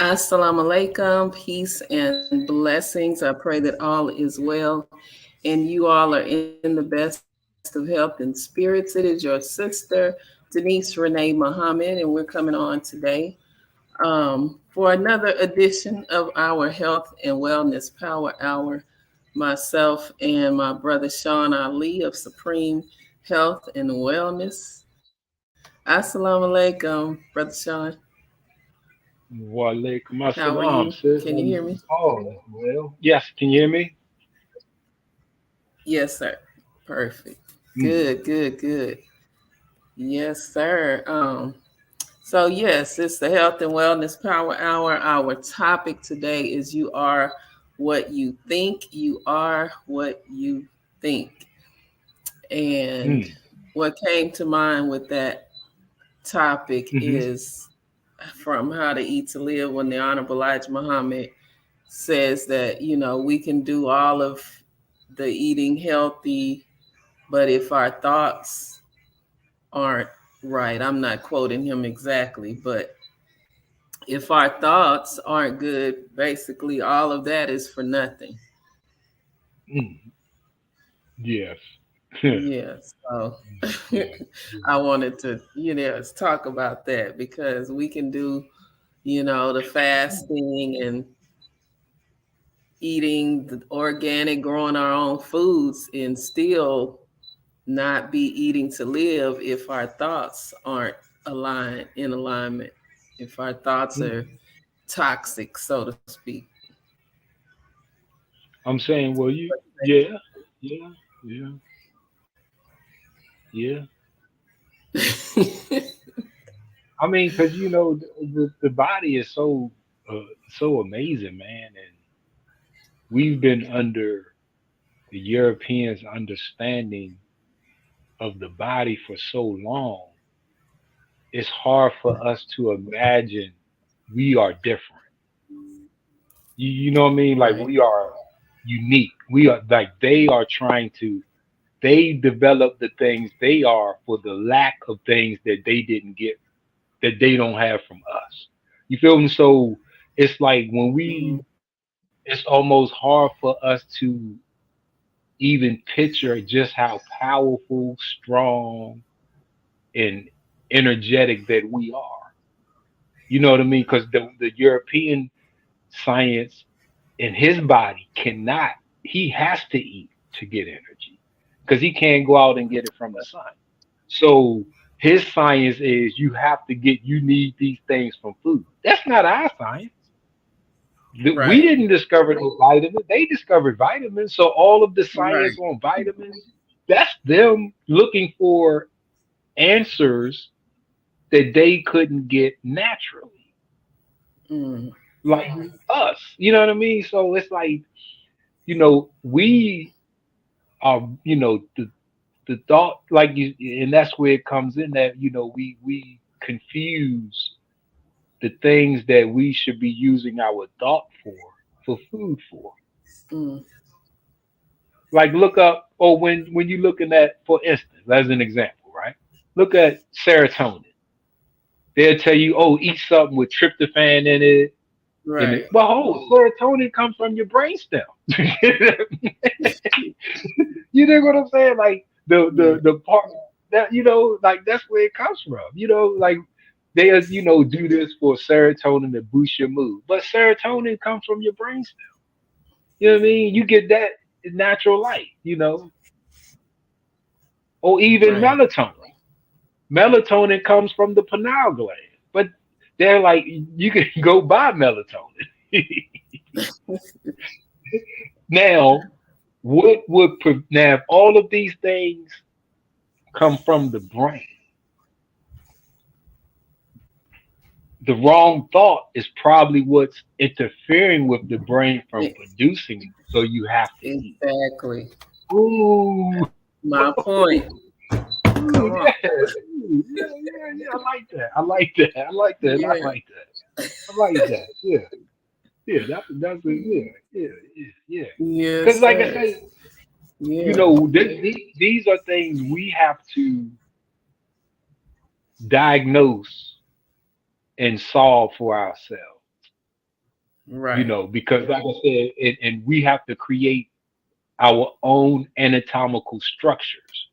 Assalamu alaikum, peace and blessings. I pray that all is well and you all are in the best of health and spirits. It is your sister, Denise Renee Muhammad, and we're coming on today for another edition of our Health and Wellness Power Hour. Myself and my brother Sean Ali of Supreme Health and Wellness. Assalamu alaikum, brother Sean. Walaikum How are assalam, you? sis. Can you hear me? Oh, well. Yes, can you hear me? Yes, sir. Perfect. Mm. Good, good, good. Yes, sir. So yes, it's the Health and Wellness Power Hour. Our topic today is you are what you think. You are what you think. And Mm. what came to mind with that topic Mm-hmm. is from How to Eat to Live when the Honorable Elijah Muhammad says that, we can do all of the eating healthy, but if our thoughts aren't right, I'm not quoting him exactly, but if our thoughts aren't good, basically all of that is for nothing. Mm. Yes. Yeah, so Yeah. I wanted to, talk about that because we can do, the fasting and eating the organic, growing our own foods and still not be eating to live if our thoughts aren't aligned in alignment, if our thoughts are Mm. toxic, so to speak. I'm saying, well, yeah, yeah, yeah, yeah. I mean, because the body is so amazing, man, and we've been under the Europeans' understanding of the body for so long. It's hard for us to imagine we are different. You know what I mean? Like Right. we are unique. We are like they are trying to. They develop the things they are for the lack of things that they didn't get, that they don't have from us. You feel me? So it's like when Mhm. it's almost hard for us to even picture just how powerful, strong, and energetic that we are. You know what I mean? Because the European science in his body cannot, he has to eat to get energy because he can't go out and get it from the sun. So his science is you need these things from food. That's not our science. We Right. didn't discover the vitamins. They discovered vitamins. So all of the Right. science on vitamins, that's them looking for answers that they couldn't get naturally, Mm. like us. You know what I mean? So it's like, we are, the thought, like you, and that's where it comes in that, we confuse the things that we should be using our thought for food for. Mm. Like look up, or when you're looking at, for instance, as an example, right? Look at serotonin. They'll tell you, oh, eat something with tryptophan in it. Right. But serotonin comes from your brainstem. You know what I'm saying? Like Yeah. the part that, like that's where it comes from. Like they, do this for serotonin to boost your mood, but serotonin comes from your brainstem. You know what I mean? You get that in natural light. Or even Right. melatonin. Melatonin comes from the pineal gland, but they're like, you can go buy melatonin. Now, now if all of these things come from the brain, the wrong thought is probably what's interfering with the brain from E- producing it. So you have to eat. Exactly. Ooh, My point. ooh, Come on. yeah, ooh, yeah, yeah, yeah. I like that. I like that. I like that. I Yeah. like that. I like that. Yeah, yeah. That's a, yeah, yeah, yeah, yeah. Because Yes, like I sir. say, Yeah. these are things we have to diagnose and solve for ourselves. Right. because like I said, and we have to create our own anatomical structures,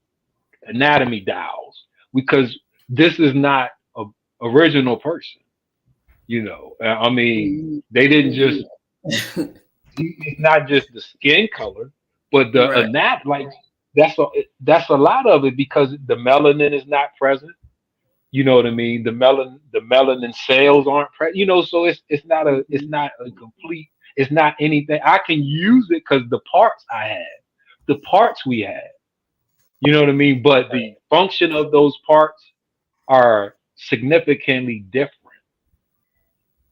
anatomy dials, because this is not a original person. I mean, Mhm. they didn't just. It's not just the skin color, but the Right. like that's a that's a lot of it because the melanin is not present. You know what I mean? The melanin cells aren't present. So it's Mhm. not a complete. It's not anything. I can use it because the parts I had, the parts we had. You know what I mean? But the function of those parts are significantly different.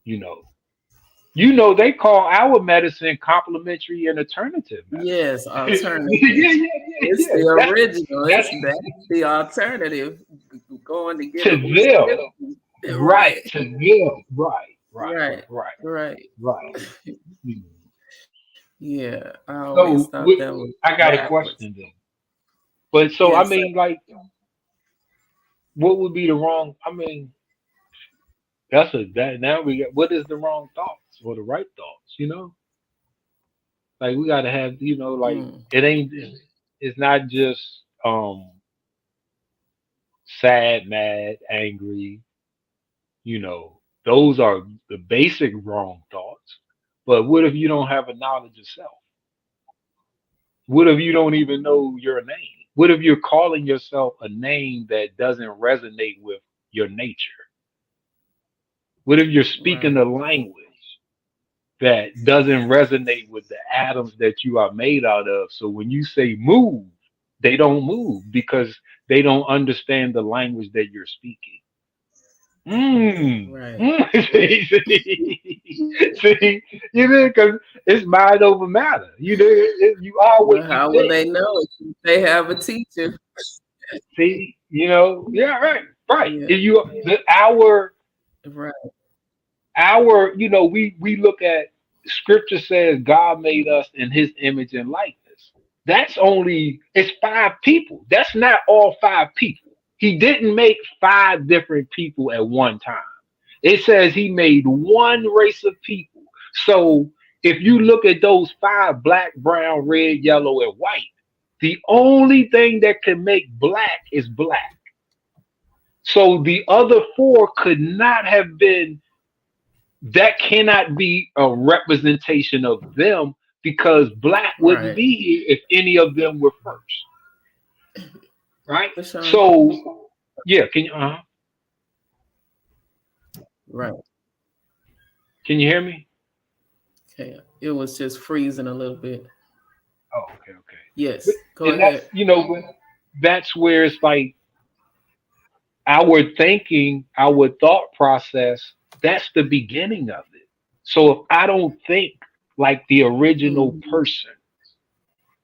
You know. They call our medicine complementary and alternative Yes, medicine. alternative. Yeah, yeah, yeah, It's yeah. the original. That's That's the alternative. Going to get to a them, prescription. right? Right. To them, right, right, Right. right, Right. right. Hmm. Yeah. I always So thought that was I got a backwards. question then. But so I Yes, sir. mean, like, what would be the wrong? I mean, that now we got what is the wrong thoughts or the right thoughts? Like we got to have, like Mm. it ain't. It's not just sad, mad, angry. Those are the basic wrong thoughts. But what if you don't have a knowledge of self? What if you don't even know your name? What if you're calling yourself a name that doesn't resonate with your nature? What if you're speaking Right. a language that doesn't resonate with the atoms that you are made out of? So when you say move, they don't move because they don't understand the language that you're speaking. Mm. Right. Mm. See, because it's mind over matter. You are what Well, you how will think. they know if they have a teacher? See, yeah, right, right. Yeah. And Right. we look at scripture says God made us in His image and likeness. It's five people. That's not all five people. He didn't make five different people at one time. It says he made one race of people. So if you look at those five black, brown, red, yellow, and white, the only thing that can make black is black. So the other four could not have been, that cannot be a representation of them because black wouldn't Right. be here if any of them were first. Right? For sure. So yeah, Right. can you hear me? Okay. It was just freezing a little bit. Oh, okay, okay. But, Yes. Go and that's ahead. that's where it's like our thinking, our thought process, that's the beginning of it. So if I don't think like the original Mhm. person,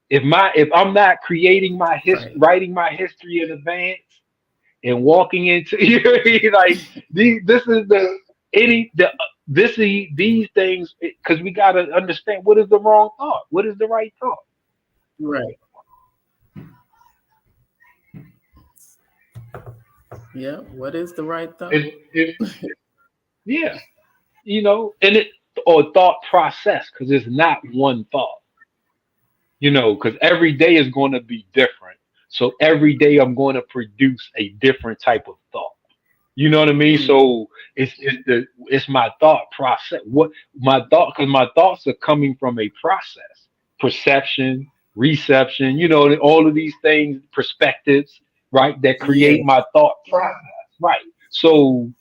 if I'm not creating Right. writing my history in advance and walking into like this is the any the this is these things because we got to understand what is the wrong thought, what is the right thought. Right. Yeah. What is the right thought? It yeah, and it or thought process because it's not one thought. Because every day is going to be different. So every day I'm going to produce a different type of thought. You know what I mean? Mm. So it's my thought process. What my thought because my thoughts are coming from a process, perception, reception. All of these things, perspectives, right? That Yeah. create my thought process, right? So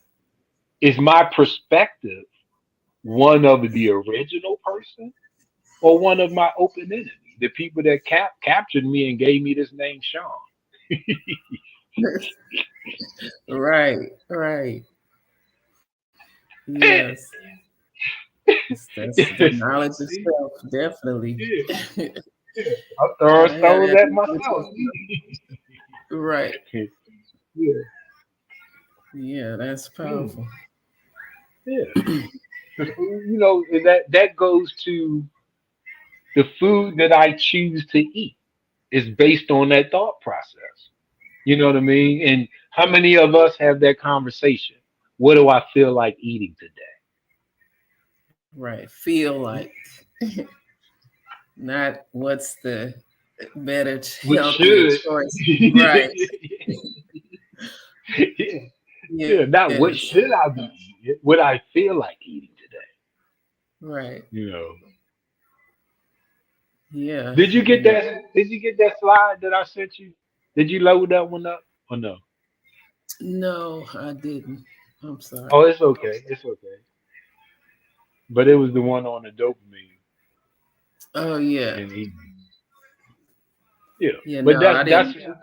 is my perspective one of the original person or one of my open enemies, the people that captured me and gave me this name, Sean. Right. Right. Yes. That's the knowledge of See? self. Definitely. Yeah, yeah. I'm throwing Gotta have stones that at knowledge of myself. self. Right. Yeah, Yeah. That's mm, powerful. yeah. 'Cause, that goes to the food that I choose to eat is based on that thought process. You know what I mean? And how many of us have that conversation? What do I feel like eating today? Right. Feel like, not what's the better, What healthier should? choice. Yeah, Right. yeah, not what Yes. should I be eating, what I feel like eating today. Right. You know. Yeah. Did you get Yeah. that? Did you get that slide that I sent you? Did you load that one up or no? No, I didn't. I'm sorry. Oh, it's okay. It's okay. But it was the one on the dopamine Oh yeah. and eating. Yeah. Yeah, But no, I that's didn't.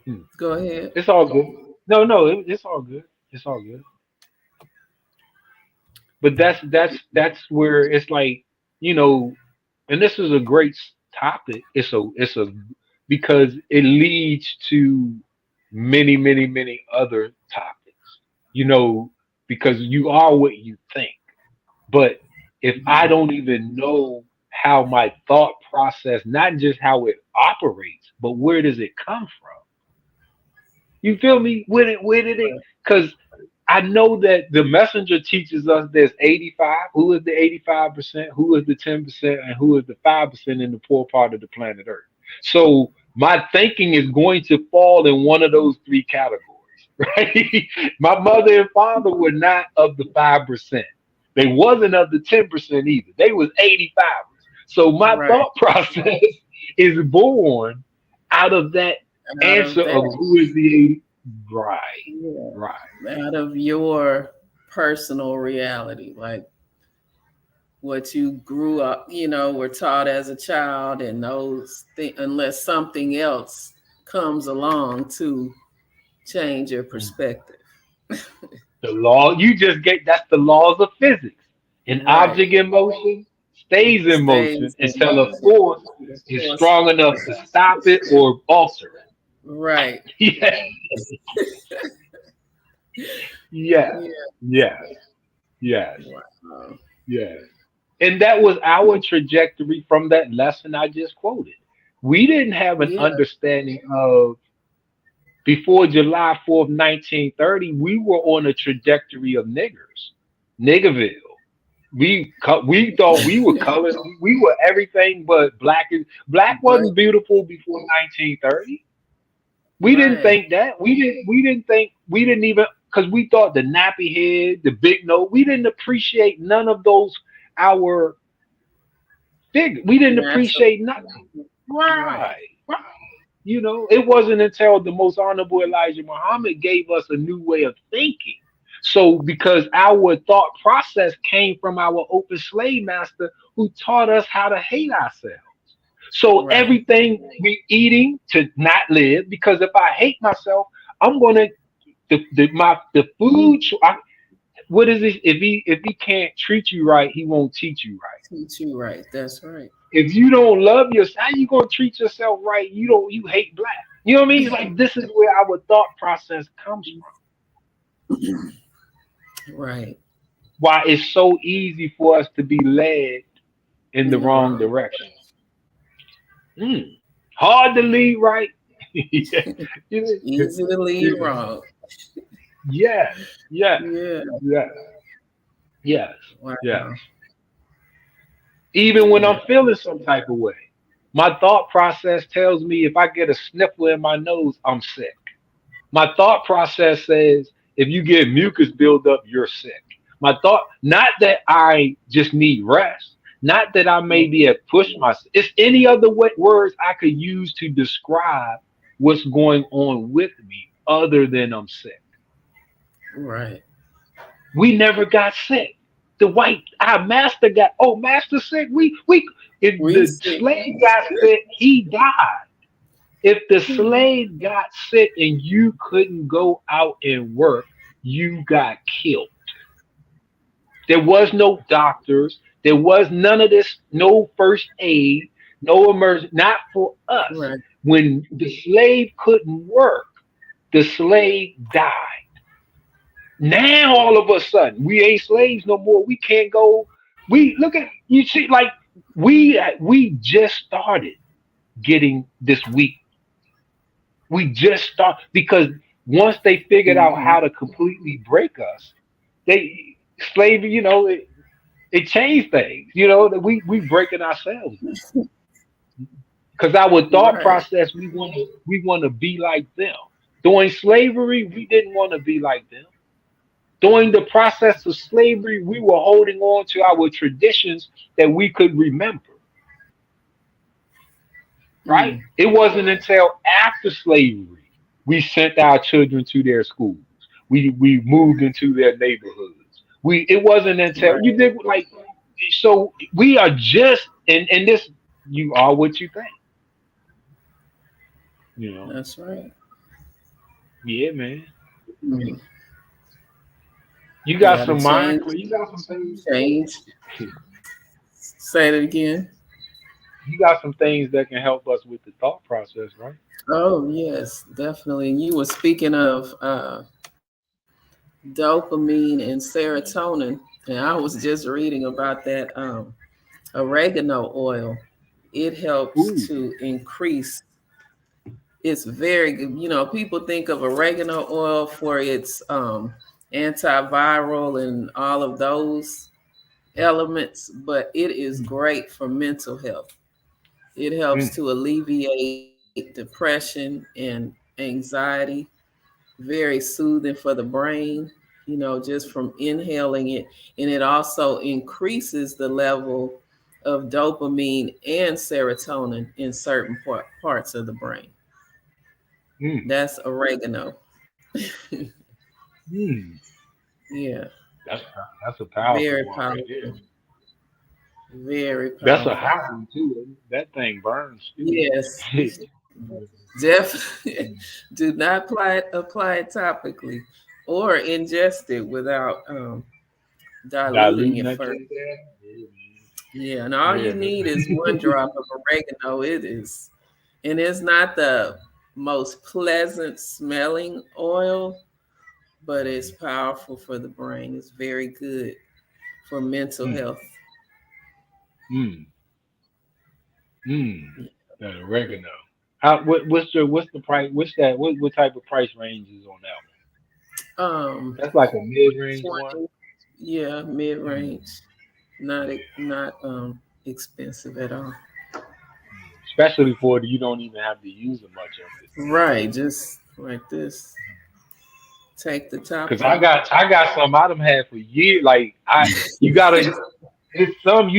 hmm, Go ahead. it's all good. No, no, it's all good. It's all good. But that's where it's like, you know, and this is a great topic. It's a because it leads to many other topics. You know, because you are what you think. But if I don't even know how my thought process, not just how it operates, but where does it come from? You feel me? Where did it? Because I know that the messenger teaches us there's 85. Who is the 85%? Who is the 10%? And who is the 5% in the poor part of the planet Earth? So my thinking is going to fall in one of those three categories, right? My mother and father were not of the 5%. They wasn't of the 10% either. They was 85. So my Right. thought process is born out of that Out of answer of that. who is the 80. Right, Yeah. right. Out of your personal reality, like what you grew up, were taught as a child, and those things, unless something else comes along to change your perspective. The law, you just get that's the laws of physics. An Right. object in motion stays in motion Stays in until a motion. force The is force. strong enough to stop it or alter Right. it. Yeah, Yeah. yes, yes, Wow. yes. And that was our trajectory from that lesson I just quoted. We didn't have an Yeah. understanding of before July 4th, 1930, we were on a trajectory of niggers, Niggerville. We thought we were colors. We were everything but black. Black But wasn't beautiful before 1930. We didn't right. think that. We didn't think. We didn't even because we thought the nappy head, the big nose. We didn't appreciate none of those. Our figure. We didn't Natural. appreciate nothing. Right. Right. Right. You know, it wasn't until the most honorable Elijah Muhammad gave us a new way of thinking. So, because our thought process came from our open slave master who taught us how to hate ourselves. So, Right. everything we eating to not live, because if I hate myself, I'm gonna the food. What is it? If he can't treat you right, he won't teach you right. Teach you right. That's right. If you don't love yourself, how you gonna treat yourself right? You hate black. You know what I mean? It's like this is where our thought process comes from. Right. Why it's so easy for us to be led in the In the wrong wrong. direction. Mm. Hard to lead right. Yeah. Easy to lead Yeah. wrong. Yes, yes, Yeah. yes, yes, Wow. yes. Even when Yeah. I'm feeling some type of way, my thought process tells me if I get a sniffle in my nose, I'm sick. My thought process says if you get mucus buildup, you're sick. My thought, not that I just need rest, not that I maybe have pushed myself. It's any other words I could use to describe what's going on with me other than I'm sick. Right. We never got sick. The white our master got master sick. We if We the see. slave got sick, he died. If the slave got sick and you couldn't go out and work, you got killed. There was no doctors. There was none of this, no first aid, no emergency, not for us. Right. When the slave couldn't work, the slave died. Now all of a sudden, we ain't slaves no more. We can't go. We look at you see, like we just started getting this week. We just start because once they figured out Hmm. how to completely break us, they Slavery, it changed things. That we breaking ourselves down. Because our thought Right. process, we want to be like them. During slavery, we didn't want to be like them. During the process of slavery, we were holding on to our traditions that we could remember. Right? Mm. It wasn't until after slavery we sent our children to their schools. We moved into their neighborhoods. It wasn't until you Right. did like so we are just and this you are what you think. You know. That's right. Yeah, man. Mm. You You got gotta some mind. change, You got some things. change. Say it again. You got some things that can help us with the thought process, right? Oh yes, definitely. And you were speaking of dopamine and serotonin, and I was just reading about that oregano oil. It helps Ooh. to increase. It's very good. People think of oregano oil for its antiviral and all of those elements, but it is great for mental health. It helps Mm, to alleviate depression and anxiety, very soothing for the brain, just from inhaling it. And it also increases the level of dopamine and serotonin in certain parts of the brain. mm, That's oregano. mm. Yeah, That's that's a powerful very one right there. powerful. Very That's a powerful. hot one too. That thing burns too. Yes, definitely. Do not apply it topically or ingest it without diluting Diluting it that first. thing there. Yeah, Yeah, and all you man. need is Yeah. one drop of oregano. It is, and it's not the most pleasant smelling oil, but it's powerful for the brain. It's very good for mental mm, health. mm, mm. That oregano. What's the price? What's that? What type of price range is on that one? Um, That's like a mid range one. 20, yeah, mid Mm, range, not expensive at all. Especially for you don't even have to use much of it. Right, just like this. Take the top Cause I off. got I got some I done had for years. Like you gotta. It's some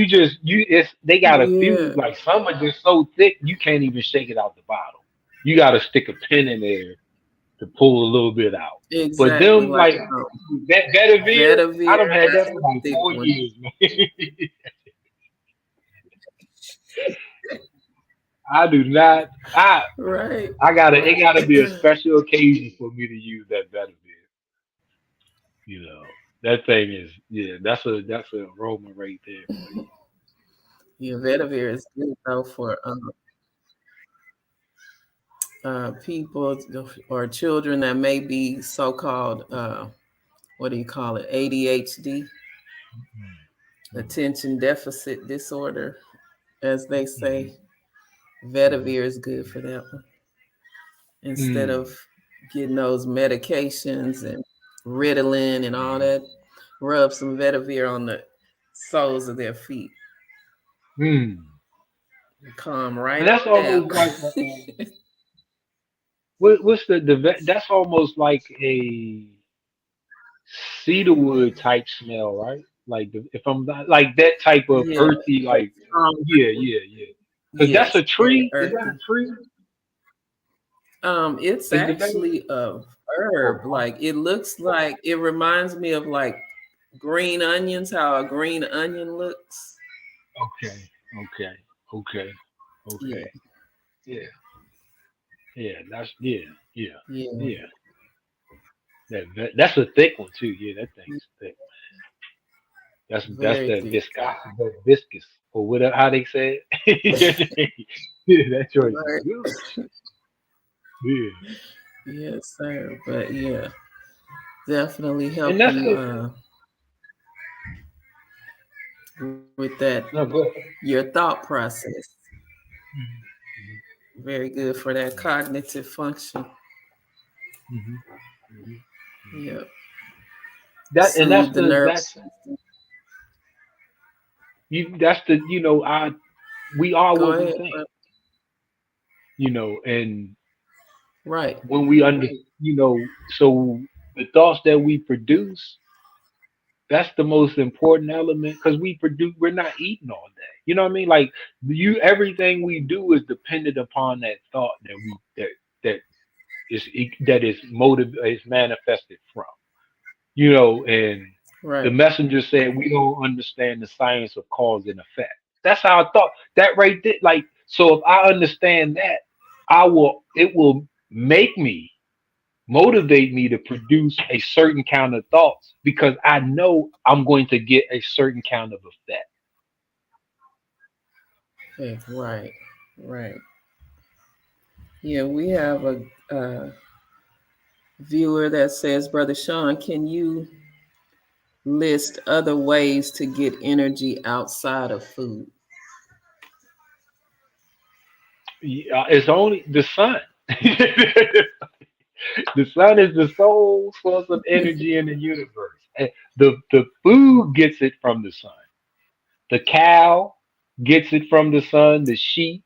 they got a few Yeah, like some are just so thick you can't even shake it out the bottle. You got to stick a pin in there to pull a little bit out. But exactly them like like that Vetiver, I Vetiver. done had That's that for the like thick 4 one. years, man. I do not. Right. I gotta. It gotta be a special occasion for me to use that Vetiver. That thing is that's a aroma right there for you. Yeah, Vetiver is good though for people or children that may be so-called what do you call it, ADHD, Mm, attention deficit disorder, as they mm, say. mm, Vetiver is good for that one instead mm, of getting those medications and Ritalin and all mm, that. Rub some vetiver on the soles of their feet. mm. Calm And right that's down. almost like what's that's almost like a cedarwood type smell, right? Like if I'm not like that type of Yeah, earthy, like strong. yeah, yeah, yeah. Because that's Yes, a very tree. Is that earthy. a tree? It's Is the better? actually a Oh, herb. Like it looks like it reminds me of like green onions, how a green onion looks. okay, okay, okay, Yeah, okay. Yeah, yeah. That's yeah, yeah, yeah, yeah. That's a thick one too. Yeah, that thing's thick. That's very that thick. viscosity, that viscous, or whatever how they say it. Yeah, that choice is Right. good. Yeah, Yes, sir. But yeah, definitely and help that's you it. with that No, good. your thought process. Mhm, Very good for that cognitive function. mhm, mhm, mhm, Yeah. that and soothe the nervous system. that's the I we are Go what we ahead. think, and Right. when we so the thoughts that we produce, that's the most important element because we're not eating all day. You know what I mean? Like everything we do is dependent upon that thought that is that is motive is manifested from. And the Right. messenger said we don't understand the science of cause and effect. That's how I thought that right there. Like, so if I understand that, it will make me motivate me to produce a certain kind of thoughts because I know I'm going to get a certain kind of effect. Okay. Right. Right. Yeah, we have a viewer that says, Brother Sean, can you list other ways to get energy outside of food? Yeah, it's only the sun. The sun is the sole source of energy in the universe. And the food gets it from the sun. The cow gets it from the sun. The sheep,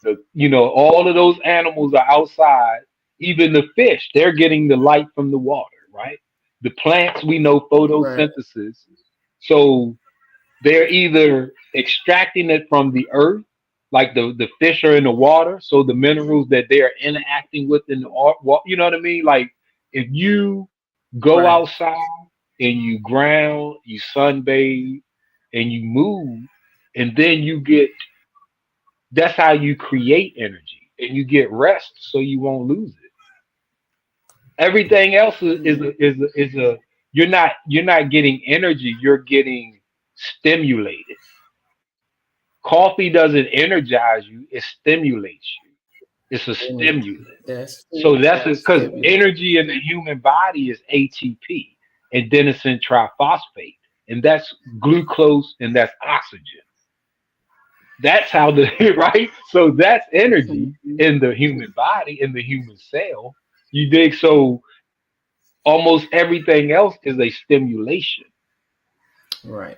all of those animals are outside. Even the fish, they're getting the light from the water, right? The plants, we know Right. photosynthesis. So they're either extracting it from the earth, like the fish are in the water, so the minerals that they're interacting with in the water, you know what I mean? Like if you go Right. outside and you ground, you sunbathe, and you move, and then that's how you create energy, and you get rest, so you won't lose it. Everything else Yeah. is a you're not getting energy, you're getting stimulated. Coffee doesn't energize you, it stimulates you. It's a Energy. stimulant. That's true. So that's because Stimulant. energy in the human body is ATP, adenosine triphosphate, and that's glucose and that's oxygen. That's how the right. So that's energy Mhm. in the human body, in the human cell. You dig? So almost everything else is a stimulation. Right.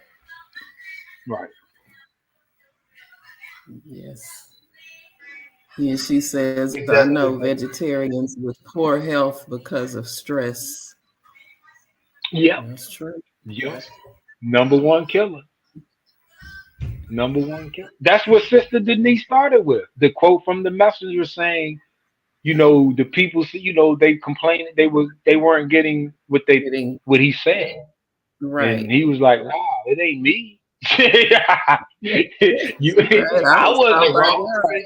Right. Yes. Yeah, she says, I know Exactly. vegetarians with poor health because of stress. Yep. That's true. Yep. Number one killer. Number one killer. That's what Sister Denise started with. The quote from the messenger saying, the people, they complained they weren't getting Getting what he said, and right. he was like, "Wow, it ain't me." you, Right. I I was all wasn't like wrong. that.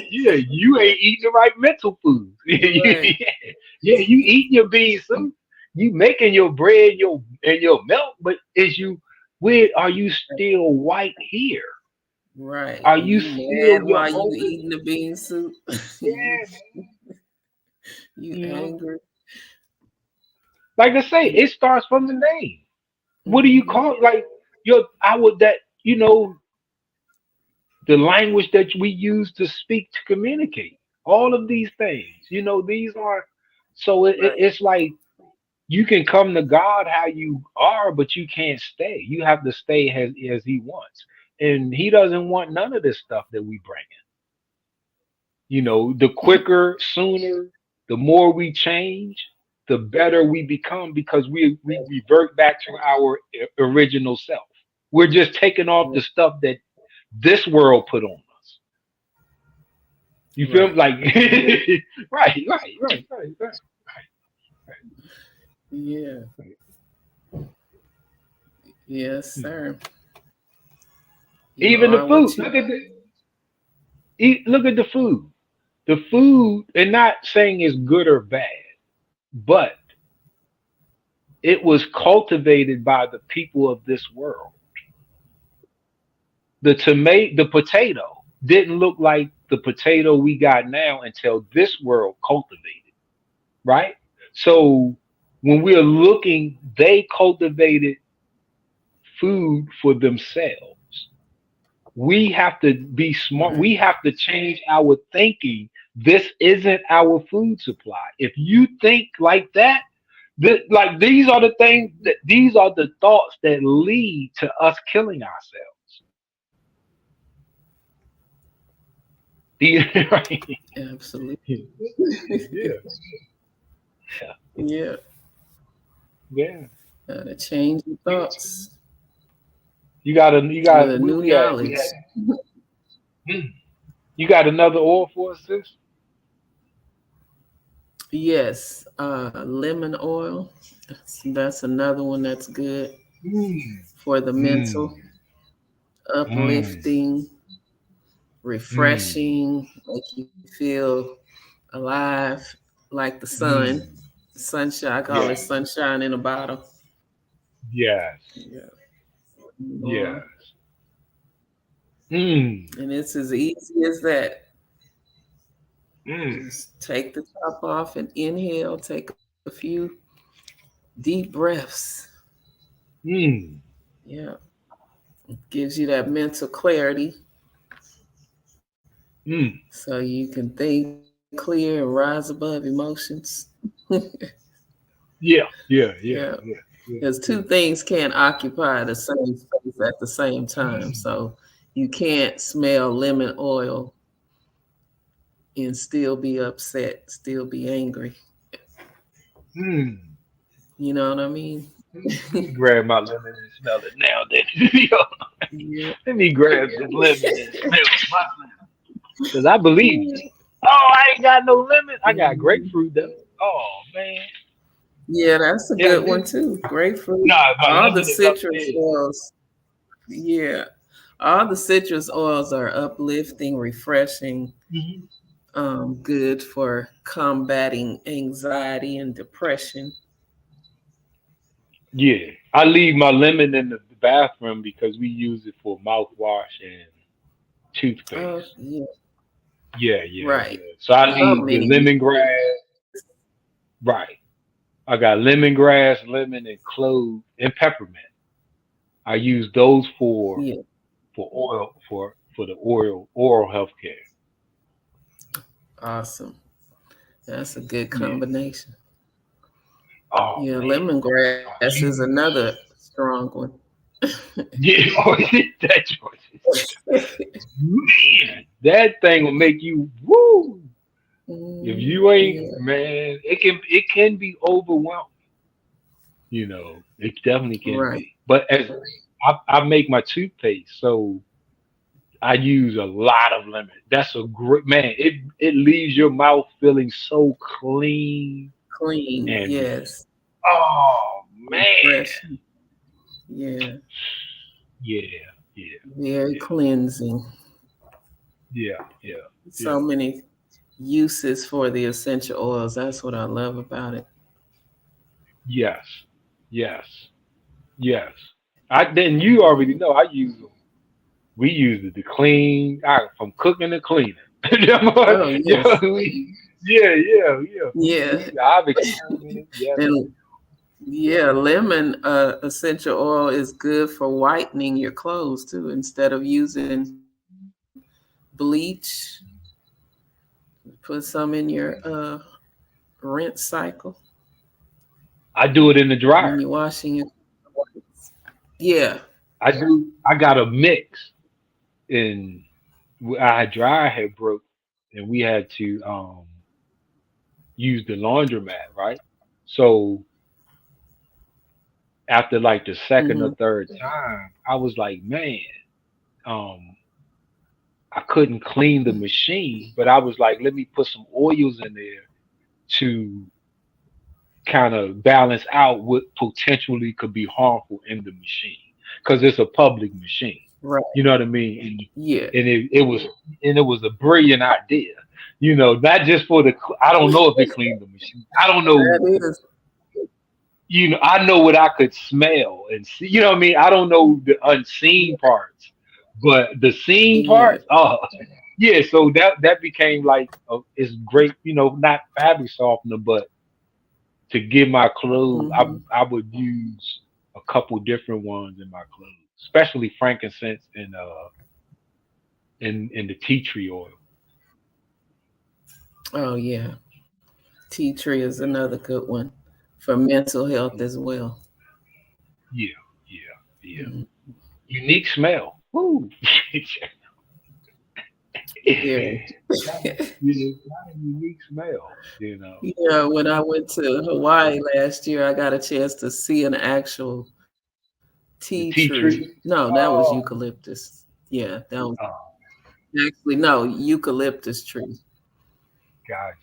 Yeah, you ain't eating the right mental food. Right. Yeah, you eating your beans, some you making your bread, your milk, but where are you still white here? Right. Are And you you still mad your while you motive? eating the bean soup? you Yeah, you you know. angry. Like I say, it starts from the name. What do you Mm-hmm. call it? Like I would that the language that we use to speak to communicate. All of these things, these are so Right. it's like you can come to God how you are, but you can't stay. You have to stay as He wants, and He doesn't want none of this stuff that we bring in. The quicker, sooner, the more we change, the better we become because we revert back to our original self. We're just taking off the stuff that this world put on us. You feel Right. like right, right. Yeah. Yes, Hmm. sir. You Even the are food. what you Look at the food. The food, and not saying it's good or bad, but it was cultivated by the people of this world. The potato didn't look like the potato we got now until this world cultivated, right? So when we're looking, they cultivated food for themselves. We have to be smart. right. We have to change our thinking. This isn't our food supply. If you think like that, Like these are the things that these are the thoughts that lead to us killing ourselves. Right? Absolutely. Yeah, Yeah. yeah. Gotta change your thoughts You with got a where new we at? knowledge. You got another oil for us, sis? Yes, lemon oil. That's another one that's good Mm, for the mm, mental, mm, uplifting, mm, refreshing, make you feel alive like the sun. mm. Sunshine, I call Yeah. it sunshine in a bottle. Yes. Yeah. Yes. Oil. Mm, And it's as easy as that. mm, Just take the top off and inhale, take a few deep breaths. mm, Yeah. Gives you that mental clarity mm. so you can think clear and rise above emotions. Yeah. Yeah. Yeah. Yeah. Yeah. Yeah. Because two Yeah. things can't occupy the same space at the same time. So you can't smell lemon oil and still be upset, still be angry. Mm. You know what I mean? Let me grab my lemon and smell it now. Then Yeah. let me grab this lemon and smell my lemon. Because I believe you. Oh, I ain't got no lemon. I got Mhm. grapefruit though. Oh man. Yeah, that's a Yeah. good one too. Grapefruit. Nah, my All the lemon is citrus upstairs. oils. Yeah. All the citrus oils are uplifting, refreshing, Mhm. good for combating anxiety and depression. Yeah. I leave my lemon in the bathroom because we use it for mouthwash and Oh, toothpaste. yeah. Yeah, yeah, Right. yeah. So I So leave the many lemongrass. Right. I got lemongrass, lemon, and clove and peppermint. I use those yeah, for oil for the oral health care. awesome. That's a good Yeah. combination. Oh Yeah, man. lemongrass is another strong one. Yeah. Oh, that choice. Man, that thing will make you woo. If you ain't Yeah, man, it can be overwhelming. It definitely can right. be. But as I make my toothpaste, so I use a lot of lemon. That's a great man. It leaves your mouth feeling so clean Clean. and Yes. oh man, Refreshing. Yeah. yeah, yeah, Very yeah, cleansing. yeah, yeah, yeah. So many uses for the essential oils. That's what I love about it. Yes, yes, yes. I then you already know I use them. We use it to clean, from cooking to cleaning. Oh, Yeah, yes. yeah, yeah, yeah. Yeah. I've experimented. Yes, And yeah, lemon essential oil is good for whitening your clothes too. Instead of using bleach, put some in your rinse cycle I do it in the when dryer. you're washing your clothes. Yeah. I do. I got a mix, and our dryer had broke, and we had to use the laundromat, right? So after like the second or Hmm. third time, I was like, man, um, I couldn't clean the machine, but I was like, let me put some oils in there to kind of balance out what potentially could be harmful in the machine because it's a public machine. Right. You know what I mean? Yeah. And it was a brilliant idea. Not just for I don't know if it cleaned the machine. I don't know. That is. I know what I could smell and see. You know what I mean? I don't know the unseen parts, but the seen Yeah. parts. Oh, yeah. So that became like it's great. Not fabric softener, but to get my clothes, I Hmm. I would use a couple different ones in my clothes, especially frankincense and the tea tree oil. Oh yeah. Tea tree is another good one. for mental health as well. Yeah, yeah, yeah. Mm, Unique smell. Woo. very. Got a unique smell. Yeah, when I went to Hawaii last year, I got a chance to see an actual tea The tea tree. tree. No, that was Oh, eucalyptus. Yeah, that was oh, actually no eucalyptus tree. gotcha.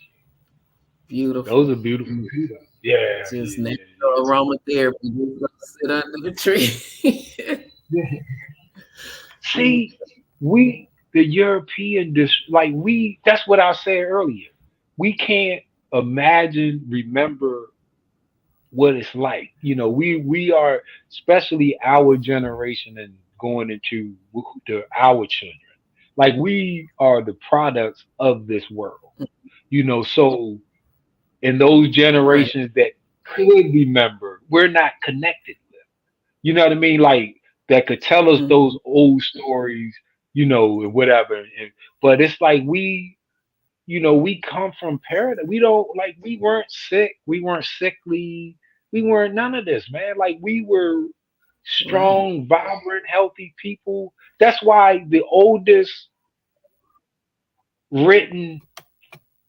Those Beautiful. are beautiful too. Though. Yeah, Just yeah, natural yeah, yeah. aromatherapy. Just go sit under the tree. Yeah. See, we the European like we that's what I said earlier. We can't imagine, remember what it's like. We are, especially our generation and going into our children. Like we are the products of this world. So in those Right. generations that could remember, we're not connected with. You know what I mean? Like that could tell us Mhm. those old stories, and whatever. But it's like we come from paradise. We don't like we weren't sick, we weren't sickly, we weren't none of this, man. Like we were Right. strong, vibrant, healthy people. That's why the oldest written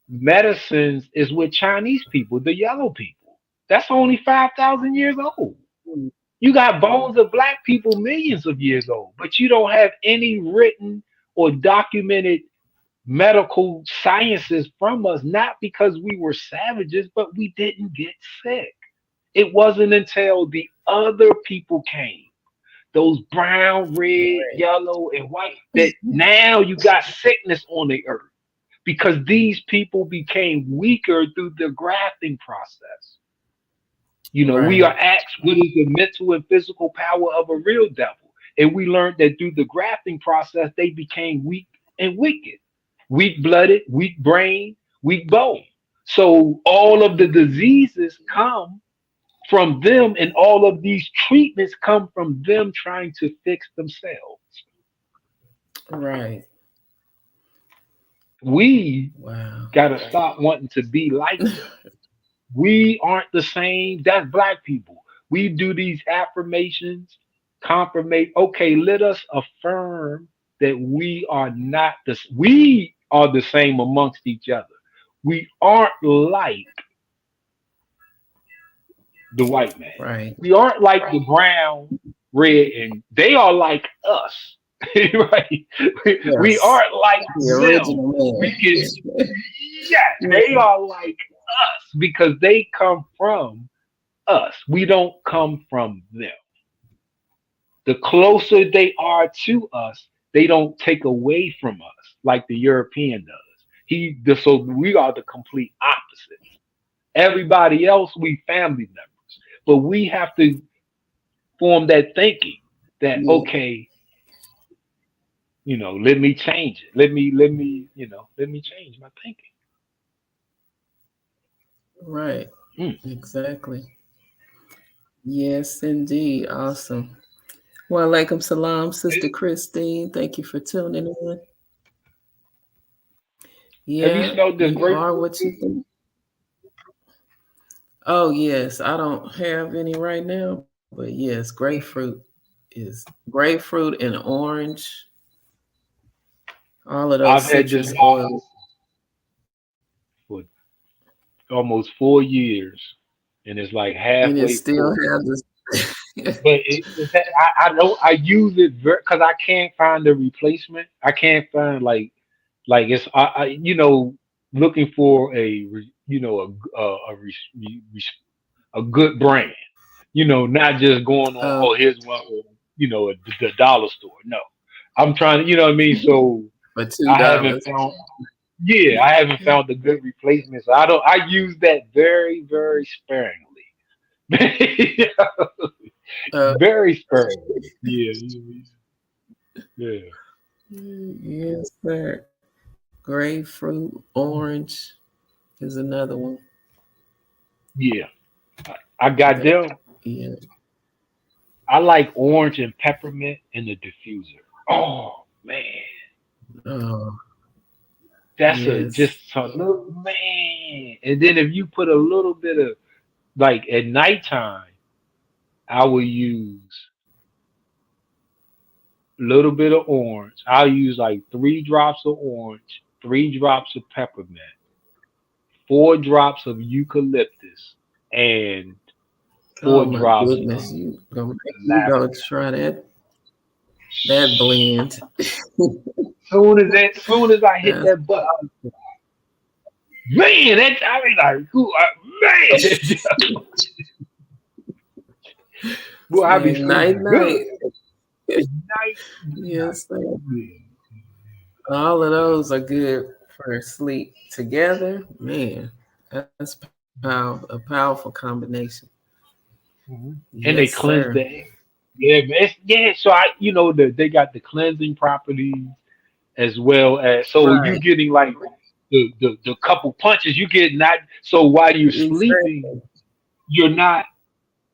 medicines is with Chinese people, the yellow people. That's only 5,000 years old. You got bones of black people millions of years old, but you don't have any written or documented medical sciences from us, not because we were savages, but we didn't get sick. It wasn't until the other people came, those brown, red, yellow, and white, that now you got sickness on the earth because these people became weaker through the grafting process. We are Right. asked what is the mental and physical power of a real devil. And we learned that through the grafting process, they became weak and wicked, weak blooded, weak brain, weak bone. So all of the diseases come from them, and all of these treatments come from them trying to fix themselves. Right. We Wow. got to stop wanting to be like them. We aren't the same. That's black people. We do these affirmations, confirmation. Okay, let us affirm that we are not this. We are the same amongst each other. We aren't like the white man. Right. We aren't like the brown, red, and they are like us. Right? We Yes. aren't like The them. original We man. can, yes, they are like us because they come from us. We don't come from them. The closer they are to us, they don't take away from us like the European does. So we are the complete opposite. Everybody else, we family members, but we have to form that thinking that Yeah. okay, let me change it. Let me change my thinking. Right. Mm. Exactly. Yes, indeed. Awesome. Well, alaikum salam, Sister Christine. Thank you for tuning in. Have you Yeah, smelled this you are grapefruit? what you think. Oh, yes. I don't have any right now, but yes, grapefruit and orange. All of those I've had this citrus oils. bottle for almost 4 years, and it's like And it halfway still full. has this. But I don't I use it because I can't find the replacement. I can't find like it's looking for a good brand. Not just going on, uh, oh, here's one, the dollar store. No, I'm trying to, you know what I mean. So for I haven't $2. found, yeah, I haven't found a good replacement. So I don't. I use that very, very sparingly. Uh, Very sparingly. Yeah, yeah, yes, sir. Grapefruit, orange is another one. yeah. I got That, them. yeah. I like orange and peppermint in the diffuser. Oh man, Oh, that's a yes. just a little man. And then if you put a little bit of like at nighttime, I will use a little bit of orange. I'll use like 3 drops of orange, 3 drops of peppermint, 4 drops of eucalyptus, and Oh four my drops of goodness, you gonna lavender. try that blend? Soon as I hit That's that button, man, that I mean like, man, boy, I be saying night sleeping good. night. Night, night. Yes, sir. Yeah. All of those are good for sleep together. Man, that's a powerful combination. And they Yes, cleanse sir. the air. Yeah, man. Yeah, so they got the cleansing properties as well as so you Right. getting like the couple punches you get not so while you're sleeping, Exactly. you're not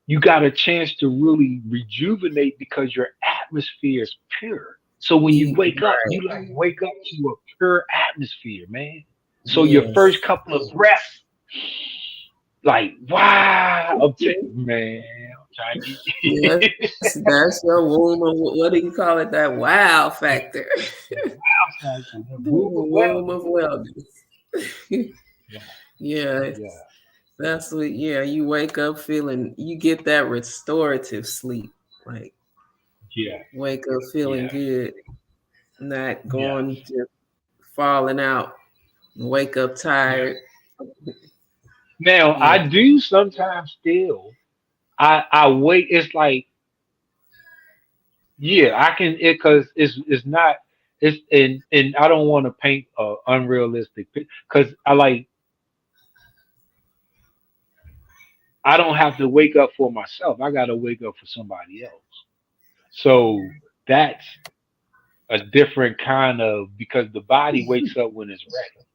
you got a chance to really rejuvenate because your atmosphere is pure. So when you wake up, Right. you like wake up to a pure atmosphere, man. So your first Yes. couple of breaths, like wow, man, I'm trying to Yes. get That's your womb of what do you call it? That wow factor. outside the The move of womb wellness. of wellness. Yeah, Yeah, yeah, that's what, yeah, you wake up feeling, you get that restorative sleep. Like, yeah, wake up feeling yeah, good, not yeah, going just falling out, wake up yeah. tired. Now I Yeah, do sometimes still. I wait. It's like yeah, I can it because it's not it's and I don't want to paint a unrealistic because I don't have to wake up for myself. I got to wake up for somebody else. So that's a different kind of because the body wakes up when it's ready.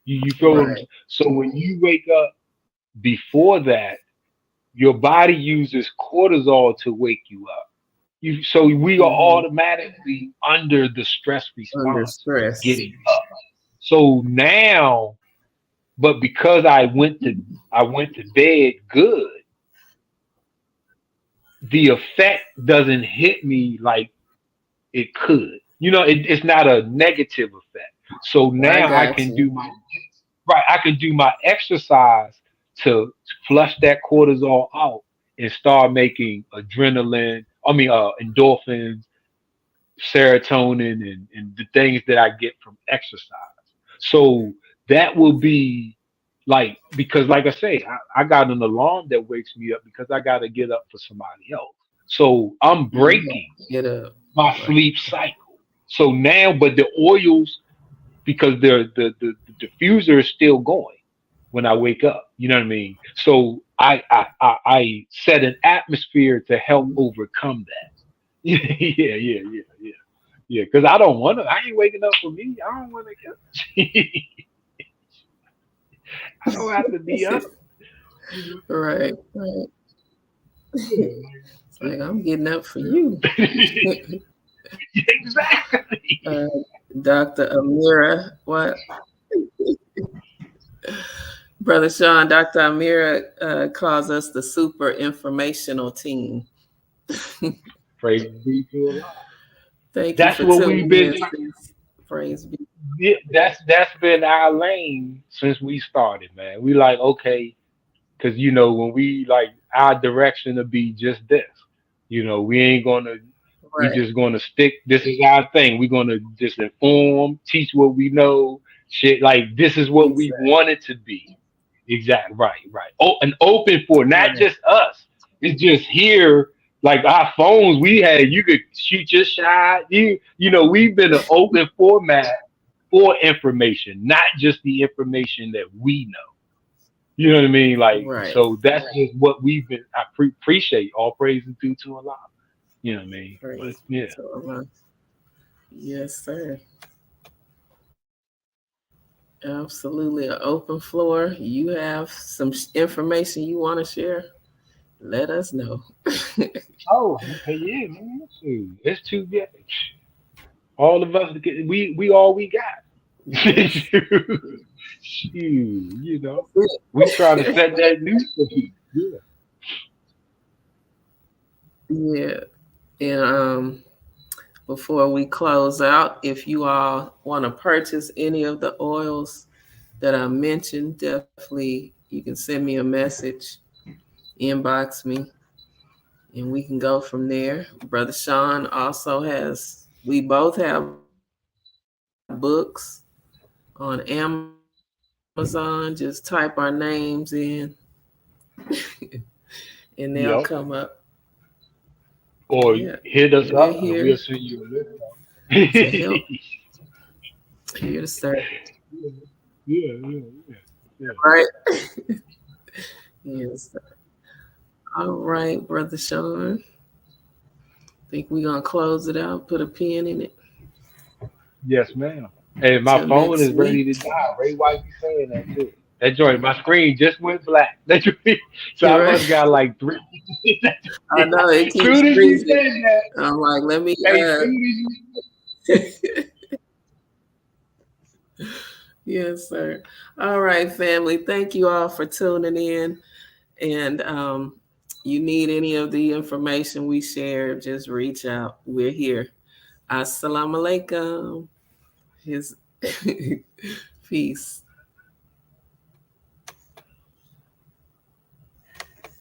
You feel what I'm right. saying? So when you wake up before that, your body uses cortisol to wake you up. So we are Hmm. automatically under the stress Under response of stress. getting up. So now, but because I went to bed good, the effect doesn't hit me like it could. It's not a negative effect. So I now I got can you. do my right. I can do my exercise to flush that cortisol out and start making adrenaline. I mean, endorphins, serotonin, and the things that I get from exercise. So that will be like because, like I say, I got an alarm that wakes me up because I got to get up for somebody else. So I'm Hmm. breaking Get up. my Right. sleep cycle. So now, but the oils because the diffuser is still going when I wake up. You know what I mean? So I set an atmosphere to help overcome that. Yeah, yeah, yeah, yeah, yeah. Because I don't want to. I ain't waking up for me. I don't want to get. I don't have to be up. You know? Right. Right. Yeah, It's like I'm getting up for you. exactly. uh, Dr. Amira, what? Brother Sean, Dr. Amira calls us the super informational team. Praise be to Allah. Thank you That's for what we've tuning been. in, sis. Praise be. Yeah, that's been our lane since we started, man. We like okay, because when we like our direction to be just this. We ain't gonna. We Right. just gonna stick. This is our thing. We're gonna just inform, teach what we know. Shit, like this is what we Exactly. want it to be. Exactly. Right. Right. Oh, and open for not Right. just us. It's just here. Like our phones, we had you could shoot your shot. We've been an open format for information, not just the information that we know. You know what I mean? Like, Right. so that's just what we've been. I appreciate all praise is due to Allah. You know what I mean? But Praise be yeah, to Allah. Yes, sir. Absolutely. An open floor. You have some information you want to share? Let us know. oh, okay, yeah, man. Shoot, it's too good. All of us, we all we got. Yes. Shoot, we trying to set that new speed. Yeah. Yeah. And before we close out, if you all want to purchase any of the oils that I mentioned, definitely you can send me a message, inbox me, and we can go from there. Brother Sean also has, we both have books on Amazon. Just type our names in and they'll Yep. come up. Or Yeah, hit us we're up and we'll here send you a list. to help, here to serve. Yeah, yeah, yeah, yeah. Right? Yes. All right, Brother Sean. Think we're gonna close it out, put a pin in it Yes, ma'am. Hey, my till phone next is ready week. to die. Ray White be saying that too. That joint, my screen just went black. That joint, so You're I right. must got like three. I know it keeps Soon as you freezing. said that, I'm like, let me hey, soon as you yes, sir. All right, family. Thank you all for tuning in. And you need any of the information we share, just reach out. We're here. Assalamu alaikum. His peace.